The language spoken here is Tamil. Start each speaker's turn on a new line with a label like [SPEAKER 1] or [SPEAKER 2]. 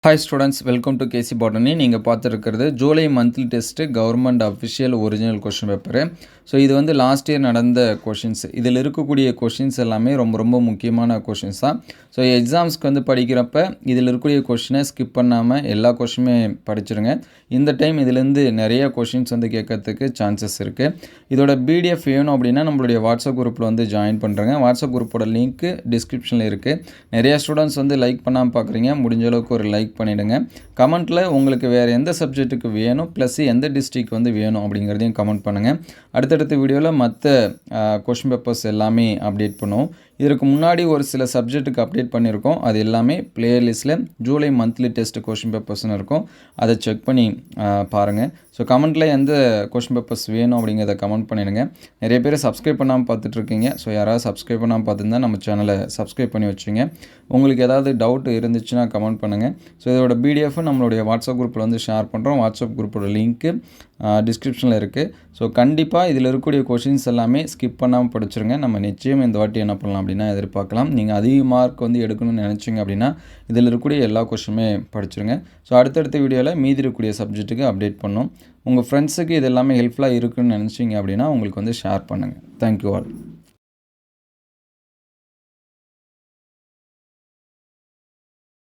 [SPEAKER 1] Hi students, welcome to KC botany. நீங்கள் பார்த்துருக்கிறது July monthly test government official original question paper. So இது வந்து லாஸ்ட் இயர் நடந்த கொஷின்ஸ். இதில் இருக்கக்கூடிய கொஷின்ஸ் எல்லாமே ரொம்ப ரொம்ப முக்கியமான கொஷின்ஸ் தான். ஸோ எக்ஸாம்ஸ்க்கு வந்து படிக்கிறப்ப இதில் இருக்கக்கூடிய கொஷினை ஸ்கிப் பண்ணாமல் எல்லா கொஷினுமே படிச்சிருங்க. இந்த டைம் இதிலேருந்து நிறைய கொஷின்ஸ் வந்து கேட்கறதுக்கு சான்சஸ் இருக்குது. இதோட பிடிஎஃப் வேணும் அப்படின்னா நம்மளுடைய வாட்ஸ்அப் குரூப்பில் வந்து ஜாயின் பண்ணுறேங்க. வாட்ஸ்அப் குரூப்போட லிங்க்கு டிஸ்கிரிப்ஷனில் இருக்குது. நிறையா ஸ்டூடெண்ட்ஸ் வந்து லைக் பண்ணாமல் பார்க்குறீங்க. முடிஞ்ச அளவுக்கு ஒரு லைக் பண்ணிவிடுங்க. கமெண்ட்டில் உங்களுக்கு வேறு எந்த சப்ஜெக்ட்டுக்கு வேணும் ப்ளஸ் எந்த டிஸ்ட்ரிக் வந்து வேணும் அப்படிங்கிறதையும் கமெண்ட் பண்ணுங்கள். அடுத்தடுத்த வீடியோவில் மற்ற கொஷின் பேப்பர்ஸ் எல்லாமே அப்டேட் பண்ணுவோம். இதற்கு முன்னாடி ஒரு சில சப்ஜெக்ட்டுக்கு அப்டேட் பண்ணியிருக்கோம். அது எல்லாமே பிளேலிஸ்ட்டில் ஜூலை மந்த்லி டெஸ்ட் கொஷின் பேப்பர்ஸ்னு இருக்கும். அதை செக் பண்ணி பாருங்கள். ஸோ கமெண்ட்டில் எந்த கொஷின் பேப்பர்ஸ் வேணும் அப்படிங்கிறத கமெண்ட் பண்ணிடுங்க. நிறைய பேர் சப்ஸ்கிரைப் பண்ணாமல் பார்த்துட்ருக்கீங்க. ஸோ யாராவது சப்ஸ்கிரைப் பண்ணாமல் பார்த்துருந்தா நம்ம சேனலை சப்ஸ்கிரைப் பண்ணி வச்சுங்க. உங்களுக்கு ஏதாவது டவுட் இருந்துச்சுன்னா கமெண்ட் பண்ணுங்கள். ஸோ இதோட பிடிஎஃப் நம்மளுடைய வாட்ஸ்அப் குரூப்பில் வந்து ஷேர் பண்ணுறோம். வாட்ஸ்அப் குரூப்போட லிங்க்கு டிஸ்கிரிப்ஷனில் இருக்குது. ஸோ கண்டிப்பாக இதில் இருக்கக்கூடிய கொஷின்ஸ் எல்லாமே ஸ்கிப் பண்ணாமல் படிச்சிருங்க. நம்ம நிச்சயம் இந்த வாட்டி என்ன பண்ணலாம் அப்படின்னா எதிர்பார்க்கலாம். நீங்கள் அதிக மார்க் வந்து எடுக்கணும்னு நினச்சிங்க அப்படின்னா இதில் இருக்கக்கூடிய எல்லா கொஷினுமே படிச்சிருங்க. ஸோ அடுத்தடுத்த வீடியோவில் மீதி இருக்கக்கூடிய சப்ஜெக்ட்டுக்கு அப்டேட் பண்ணோம். உங்கள் ஃப்ரெண்ட்ஸுக்கு இது எல்லாமே ஹெல்ப்ஃபுல்லாக இருக்குன்னு நினச்சிங்க அப்படின்னா உங்களுக்கு வந்து ஷேர் பண்ணுங்கள். Thank you all.